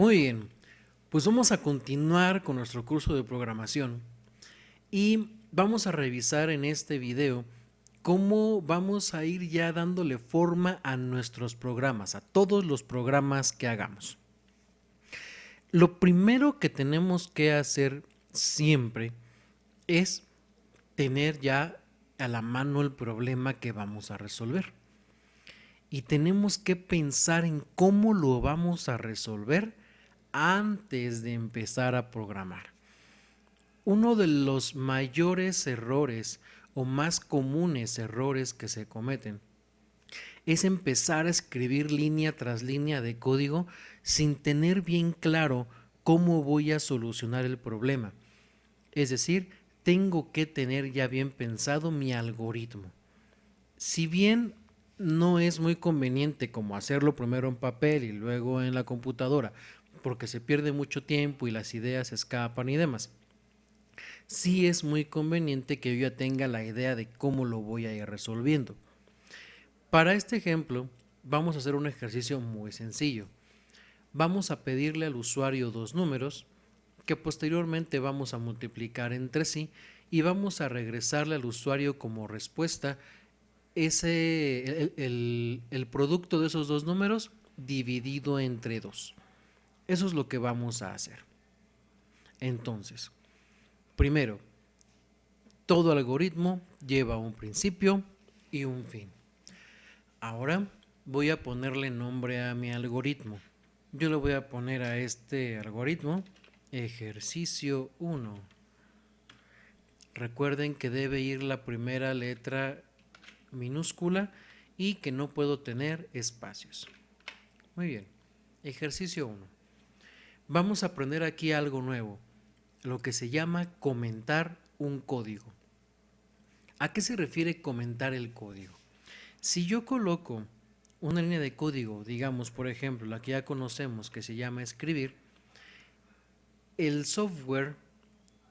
Muy bien, pues vamos a continuar con nuestro curso de programación y vamos a revisar en este video cómo vamos a ir ya dándole forma a nuestros programas, a todos los programas que hagamos. Lo primero que tenemos que hacer siempre es tener ya a la mano el problema que vamos a resolver. Y tenemos que pensar en cómo lo vamos a resolver antes de empezar a programar. Uno de los mayores errores o más comunes errores que se cometen es empezar a escribir línea tras línea de código sin tener bien claro cómo voy a solucionar el problema. Es decir, tengo que tener ya bien pensado mi algoritmo. Si bien no es muy conveniente como hacerlo primero en papel y luego en la computadora, porque se pierde mucho tiempo y las ideas se escapan y demás, sí es muy conveniente que yo ya tenga la idea de cómo lo voy a ir resolviendo. Para este ejemplo, vamos a hacer un ejercicio muy sencillo. Vamos a pedirle al usuario dos números que posteriormente vamos a multiplicar entre sí y vamos a regresarle al usuario como respuesta el producto de esos dos números dividido entre 2. Eso es lo que vamos a hacer. Entonces, primero, todo algoritmo lleva un principio y un fin. Ahora voy a ponerle nombre a mi algoritmo. Yo le voy a poner a este algoritmo ejercicio 1. Recuerden que debe ir la primera letra minúscula y que no puedo tener espacios. Muy bien, ejercicio 1. Vamos a aprender aquí algo nuevo, lo que se llama comentar un código. ¿A qué se refiere comentar el código? Si yo coloco una línea de código, digamos por ejemplo la que ya conocemos que se llama escribir, el software,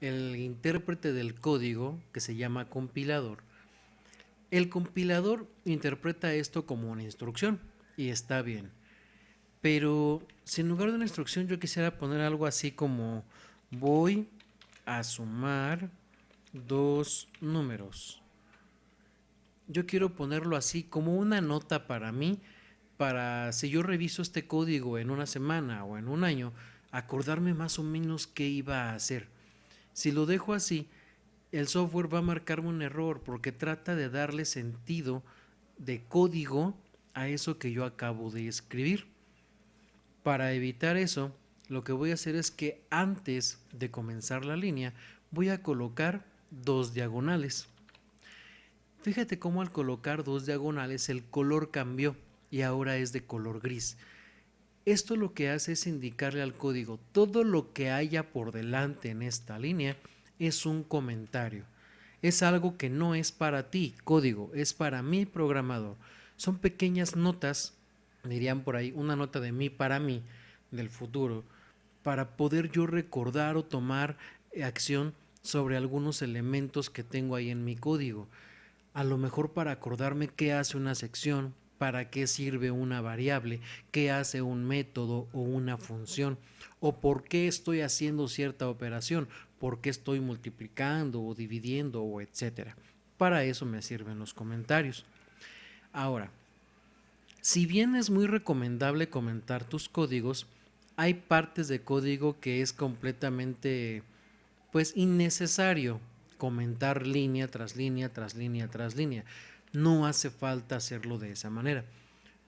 el intérprete del código que se llama compilador, el compilador interpreta esto como una instrucción y está bien. Pero si en lugar de una instrucción yo quisiera poner algo así como voy a sumar dos números. Yo quiero ponerlo así como una nota para mí, para si yo reviso este código en una semana o en un año, acordarme más o menos qué iba a hacer. Si lo dejo así, el software va a marcarme un error porque trata de darle sentido de código a eso que yo acabo de escribir. Para evitar eso, lo que voy a hacer es que antes de comenzar la línea voy a colocar dos diagonales. Fíjate cómo al colocar dos diagonales el color cambió y ahora es de color gris. Esto lo que hace es indicarle al código todo lo que haya por delante en esta línea es un comentario. Es algo que no es para ti, código, es para mi programador. Son pequeñas notas, dirían por ahí, una nota de mí para mí, del futuro, para poder yo recordar o tomar acción sobre algunos elementos que tengo ahí en mi código. A lo mejor para acordarme qué hace una sección, para qué sirve una variable, qué hace un método o una función, o por qué estoy haciendo cierta operación, por qué estoy multiplicando o dividiendo o etcétera. Para eso me sirven los comentarios. Ahora, si bien es muy recomendable comentar tus códigos, hay partes de código que es completamente pues innecesario comentar línea tras línea tras línea tras línea. No hace falta hacerlo de esa manera.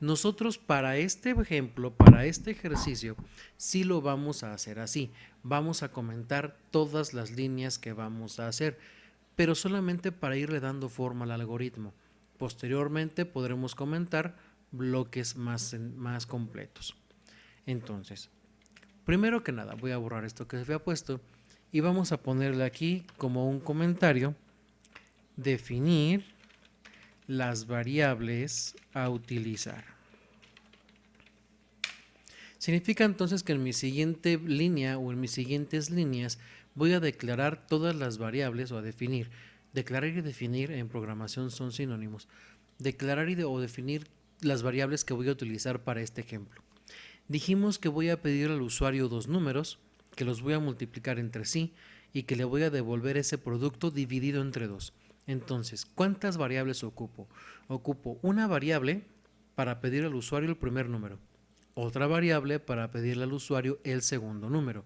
Nosotros para este ejemplo, para este ejercicio, sí lo vamos a hacer así. Vamos a comentar todas las líneas que vamos a hacer, pero solamente para irle dando forma al algoritmo. Posteriormente podremos comentar bloques más completos. Entonces, primero que nada, voy a borrar esto que se había puesto y vamos a ponerle aquí como un comentario, definir las variables a utilizar. Significa entonces que en mi siguiente línea o en mis siguientes líneas voy a declarar todas las variables o a definir. Declarar y definir en programación son sinónimos. Declarar o definir las variables que voy a utilizar para este ejemplo. Dijimos que voy a pedir al usuario dos números, que los voy a multiplicar entre sí y que le voy a devolver ese producto dividido entre 2. Entonces, ¿cuántas variables ocupo? Ocupo una variable para pedir al usuario el primer número, otra variable para pedirle al usuario el segundo número,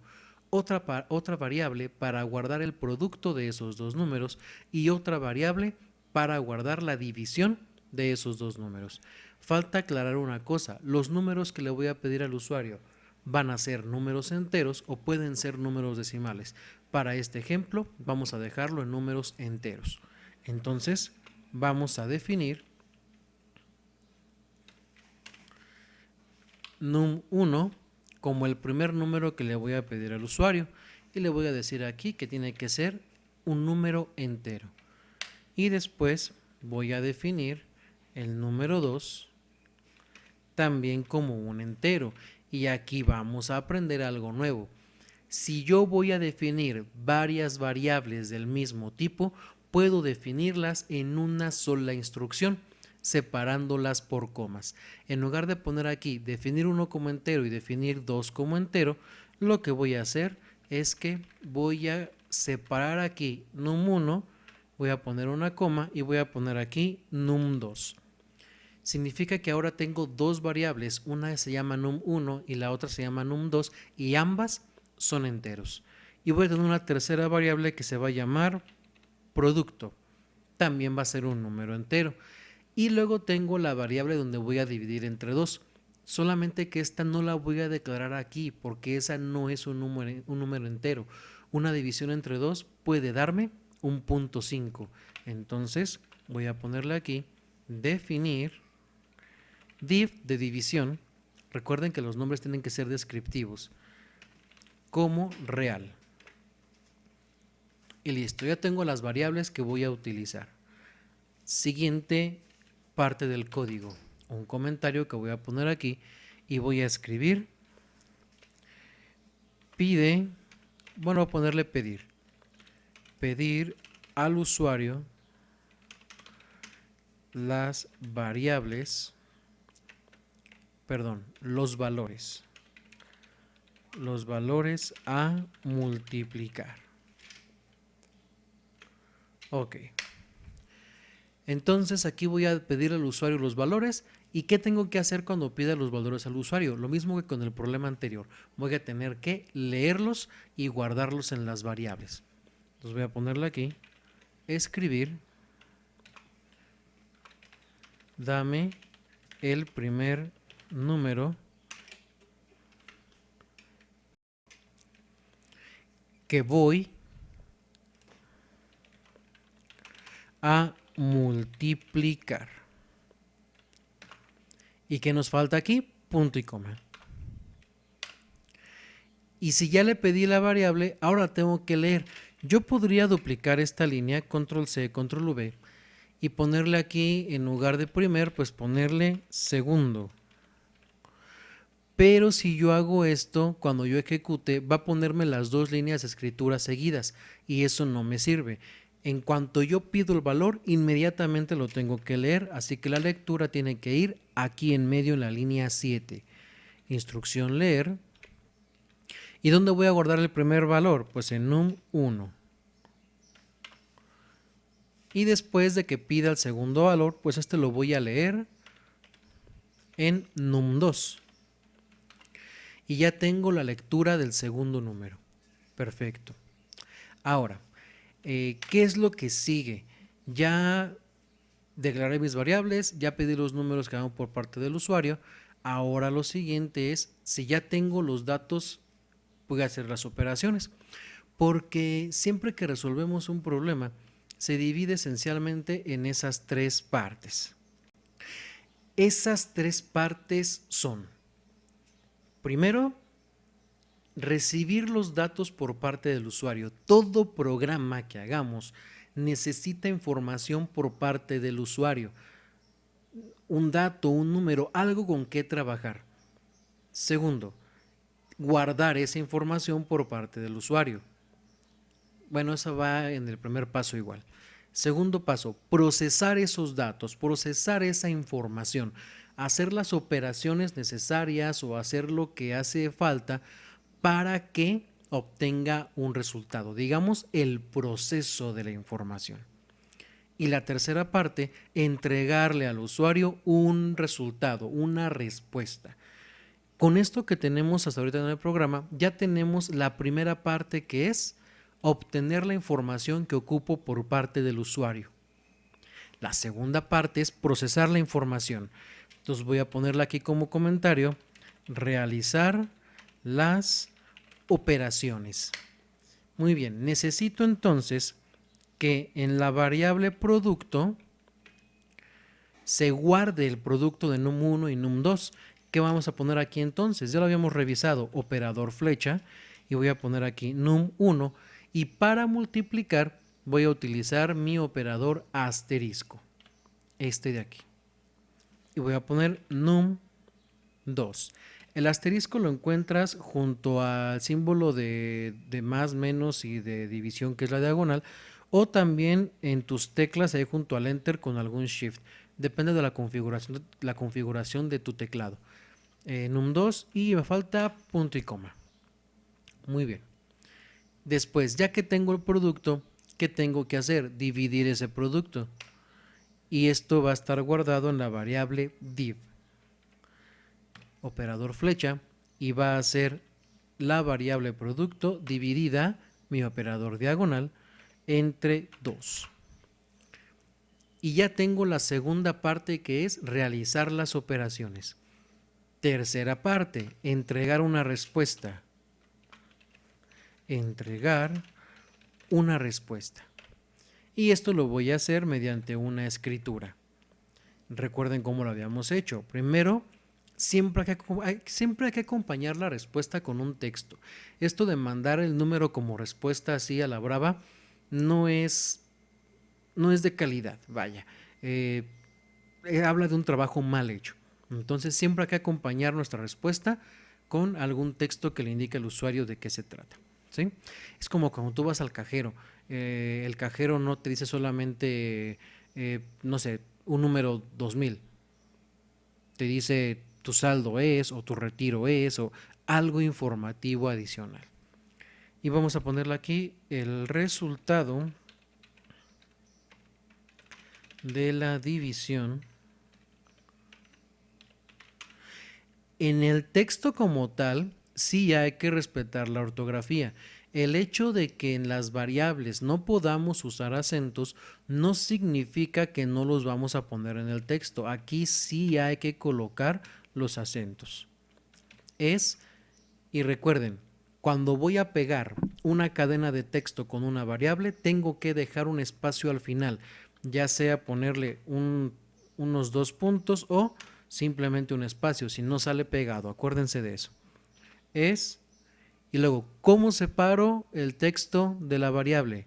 otra variable para guardar el producto de esos dos números y otra variable para guardar la división de esos dos números. Falta aclarar una cosa, los números que le voy a pedir al usuario van a ser números enteros o pueden ser números decimales. Para este ejemplo vamos a dejarlo en números enteros. Entonces vamos a definir num1 como el primer número que le voy a pedir al usuario y le voy a decir aquí que tiene que ser un número entero. Y después voy a definir el número 2 también como un entero. Y aquí vamos a aprender algo nuevo. Si yo voy a definir varias variables del mismo tipo, puedo definirlas en una sola instrucción, separándolas por comas. En lugar de poner aquí definir uno como entero y definir dos como entero, lo que voy a hacer es que voy a separar aquí num1, voy a poner una coma y voy a poner aquí num2. Significa que ahora tengo dos variables, una se llama num1 y la otra se llama num2 y ambas son enteros. Y voy a tener una tercera variable que se va a llamar producto. También va a ser un número entero. Y luego tengo la variable donde voy a dividir entre 2. Solamente que esta no la voy a declarar aquí porque esa no es un número entero. Una división entre 2 puede darme un punto 5. Entonces voy a ponerle aquí definir div de división. Recuerden que los nombres tienen que ser descriptivos como real. Y listo, ya tengo las variables que voy a utilizar. Siguiente parte del código, un comentario que voy a poner aquí y voy a escribir pide, bueno, voy a ponerle pedir al usuario las variables, los valores a multiplicar. Ok. Entonces aquí voy a pedir al usuario los valores. ¿Y qué tengo que hacer cuando pida los valores al usuario? Lo mismo que con el problema anterior. Voy a tener que leerlos y guardarlos en las variables. Entonces voy a ponerle aquí, escribir, dame el primer número que voy a multiplicar. ¿Y qué nos falta aquí? Punto y coma. Y si ya le pedí la variable, ahora tengo que leer. Yo podría duplicar esta línea, control C, control V, y ponerle aquí, en lugar de primer, pues ponerle segundo. Pero si yo hago esto, cuando yo ejecute, va a ponerme las dos líneas de escritura seguidas, y eso no me sirve. En cuanto yo pido el valor, inmediatamente lo tengo que leer, así que la lectura tiene que ir aquí en medio en la línea 7. Instrucción leer. ¿Y dónde voy a guardar el primer valor? Pues en num1. Y después de que pida el segundo valor, pues este lo voy a leer en num2. Y ya tengo la lectura del segundo número. Perfecto. Ahora, ¿qué es lo que sigue? Ya declaré mis variables, ya pedí los números que van por parte del usuario. Ahora lo siguiente es, si ya tengo los datos, voy a hacer las operaciones. Porque siempre que resolvemos un problema, se divide esencialmente en esas tres partes. Esas tres partes son, primero, recibir los datos por parte del usuario. Todo programa que hagamos necesita información por parte del usuario. Un dato, un número, algo con qué trabajar. Segundo, guardar esa información por parte del usuario. Bueno, eso va en el primer paso igual. Segundo paso, procesar esos datos, procesar esa información. hacer las operaciones necesarias o hacer lo que hace falta para que obtenga un resultado, digamos el proceso de la información. Y la tercera parte, entregarle al usuario un resultado, una respuesta. Con esto que tenemos hasta ahorita en el programa, ya tenemos la primera parte, que es obtener la información que ocupo por parte del usuario. La segunda parte es procesar la información. Entonces voy a ponerla aquí como comentario: realizar las operaciones. Muy bien, necesito entonces que en la variable producto se guarde el producto de num1 y num2. ¿Qué vamos a poner aquí entonces? Ya lo habíamos revisado, operador flecha, y voy a poner aquí num1, y para multiplicar voy a utilizar mi operador asterisco, este de aquí, y voy a poner num2. El asterisco lo encuentras junto al símbolo de más, menos y de división, que es la diagonal, o también en tus teclas ahí junto al enter con algún shift. Depende de la configuración de tu teclado. Num2, y me falta punto y coma. Muy bien. Después, ya que tengo el producto, ¿qué tengo que hacer? Dividir ese producto. Y esto va a estar guardado en la variable div. Operador flecha, y va a ser la variable producto dividida, mi operador diagonal, entre 2. Y ya tengo la segunda parte, que es realizar las operaciones. Tercera parte, entregar una respuesta. Entregar una respuesta. Y esto lo voy a hacer mediante una escritura. Recuerden cómo lo habíamos hecho. Primero, siempre hay que acompañar la respuesta con un texto. Esto de mandar el número como respuesta así a la brava no es de calidad, vaya. Habla de un trabajo mal hecho. Entonces siempre hay que acompañar nuestra respuesta con algún texto que le indique al usuario de qué se trata, ¿sí? Es como cuando tú vas al cajero. El cajero no te dice solamente, no sé, un número 2000. Te dice tu saldo es, o tu retiro es, o algo informativo adicional. Y vamos a ponerle aquí el resultado de la división. En el texto como tal, sí hay que respetar la ortografía. El hecho de que en las variables no podamos usar acentos no significa que no los vamos a poner en el texto. Aquí sí hay que colocar los acentos. Y recuerden, cuando voy a pegar una cadena de texto con una variable, tengo que dejar un espacio al final, ya sea ponerle unos 2 puntos o simplemente un espacio, si no sale pegado, acuérdense de eso. Y luego, ¿cómo separo el texto de la variable?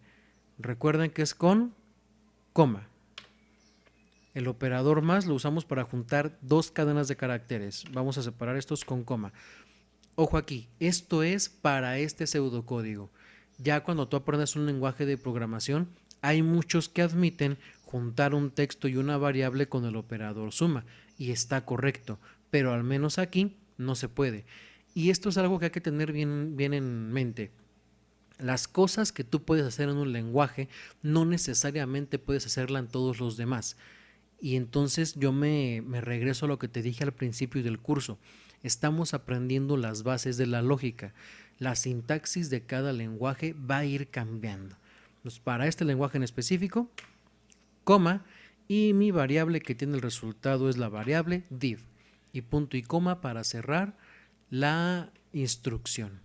Recuerden que es con coma. El operador más lo usamos para juntar dos cadenas de caracteres. Vamos a separar estos con coma. Ojo aquí, esto es para este pseudocódigo. Ya cuando tú aprendes un lenguaje de programación, hay muchos que admiten juntar un texto y una variable con el operador suma, y está correcto, pero al menos aquí no se puede. Y esto es algo que hay que tener bien en mente. Las cosas que tú puedes hacer en un lenguaje no necesariamente puedes hacerla en todos los demás. Y entonces yo me regreso a lo que te dije al principio del curso. Estamos aprendiendo las bases de la lógica. La sintaxis de cada lenguaje va a ir cambiando. Entonces, para este lenguaje en específico, coma, y mi variable que tiene el resultado es la variable div. Y punto y coma para cerrar la instrucción.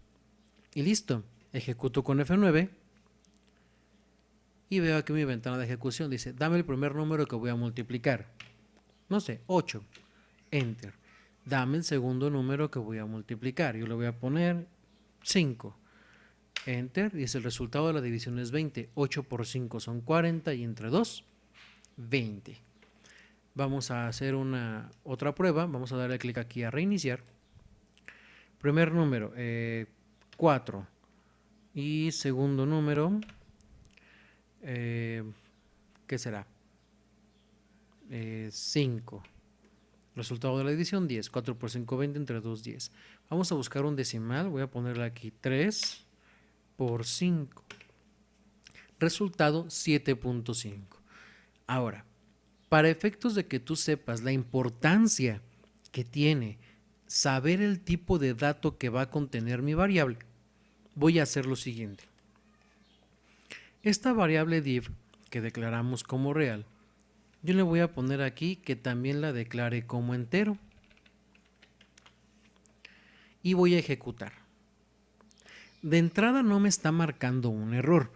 Y listo. Ejecuto con F9. Y veo aquí mi ventana de ejecución. Dice, dame el primer número que voy a multiplicar. No sé, 8. Enter. Dame el segundo número que voy a multiplicar. Yo le voy a poner 5. Enter. Y el resultado de la división es 20. 8 por 5 son 40 y entre 2, 20. Vamos a hacer otra prueba. Vamos a darle clic aquí a reiniciar. Primer número, 4. Y segundo número, ¿qué será? 5. Resultado de la división 10. 4 por 5, 20, entre 2, 10. Vamos a buscar un decimal. Voy a ponerle aquí 3 por 5. Resultado 7.5. Ahora, para efectos de que tú sepas la importancia que tiene saber el tipo de dato que va a contener mi variable, voy a hacer lo siguiente. Esta variable div que declaramos como real, yo le voy a poner aquí que también la declare como entero. Y voy a ejecutar. De entrada no me está marcando un error.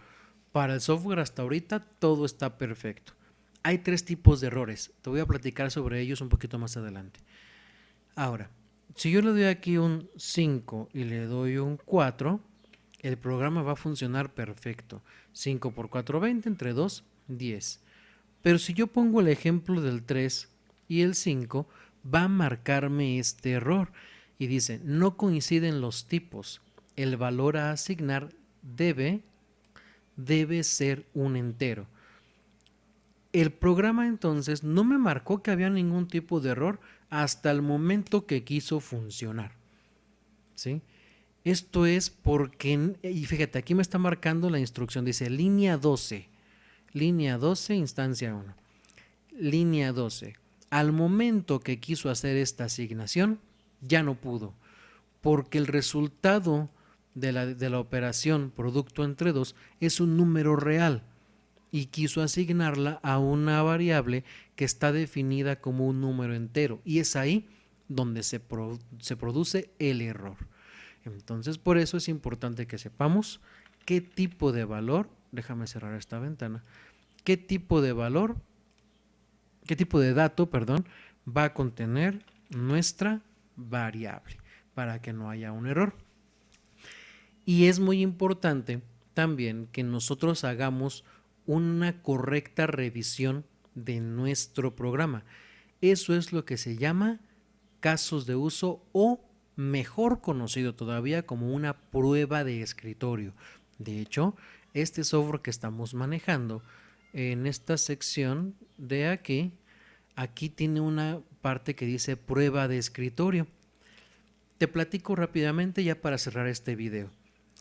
Para el software hasta ahorita todo está perfecto. Hay 3 tipos de errores. Te voy a platicar sobre ellos un poquito más adelante. Ahora, si yo le doy aquí un 5 y le doy un 4, el programa va a funcionar perfecto. 5 por 4, 20, entre 2, 10. Pero si yo pongo el ejemplo del 3 y el 5, va a marcarme este error. Y dice, no coinciden los tipos. El valor a asignar debe ser un entero. El programa entonces no me marcó que había ningún tipo de error hasta el momento que quiso funcionar. ¿Sí? Esto es porque, y fíjate, aquí me está marcando la instrucción, dice línea 12, instancia 1, línea 12. Al momento que quiso hacer esta asignación, ya no pudo, porque el resultado de la operación producto entre 2 es un número real y quiso asignarla a una variable que está definida como un número entero, y es ahí donde se produce el error. Entonces, por eso es importante que sepamos qué tipo de valor, déjame cerrar esta ventana, qué tipo de dato, va a contener nuestra variable para que no haya un error. Y es muy importante también que nosotros hagamos una correcta revisión de nuestro programa. Eso es lo que se llama casos de uso, o mejor conocido todavía como una prueba de escritorio. De hecho, este software que estamos manejando en esta sección de aquí tiene una parte que dice prueba de escritorio. Te platico rápidamente ya para cerrar este video.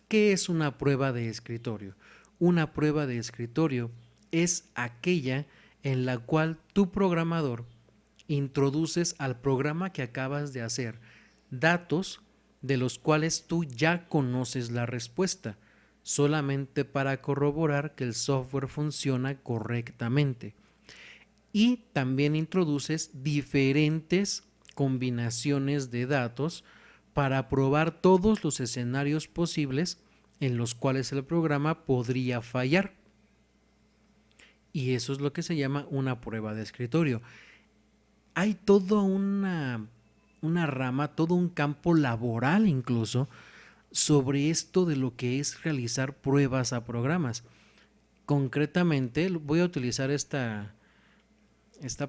¿Qué es una prueba de escritorio? Una prueba de escritorio es aquella en la cual tu programador introduces al programa que acabas de hacer datos de los cuales tú ya conoces la respuesta, solamente para corroborar que el software funciona correctamente. Y también introduces diferentes combinaciones de datos para probar todos los escenarios posibles en los cuales el programa podría fallar. Y eso es lo que se llama una prueba de escritorio. Hay toda una rama, todo un campo laboral incluso sobre esto de lo que es realizar pruebas a programas. Concretamente voy a utilizar esta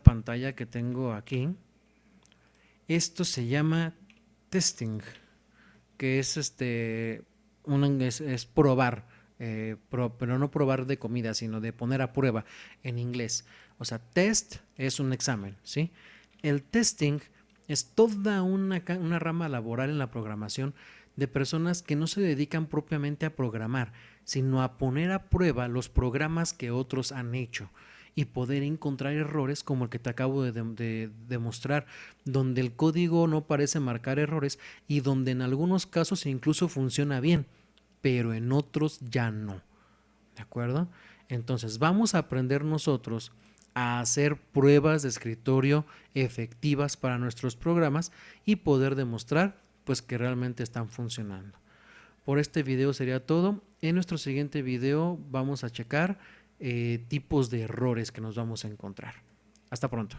pantalla que tengo aquí. Esto se llama testing, que es es probar, pero no probar de comida, sino de poner a prueba en inglés. O sea, test es un examen, ¿sí? El testing es toda una rama laboral en la programación de personas que no se dedican propiamente a programar, sino a poner a prueba los programas que otros han hecho y poder encontrar errores como el que te acabo de demostrar, donde el código no parece marcar errores y donde en algunos casos incluso funciona bien, pero en otros ya no. ¿De acuerdo? Entonces vamos a aprender nosotros a hacer pruebas de escritorio efectivas para nuestros programas y poder demostrar pues que realmente están funcionando. Por este video sería todo. En nuestro siguiente video vamos a checar tipos de errores que nos vamos a encontrar. Hasta pronto.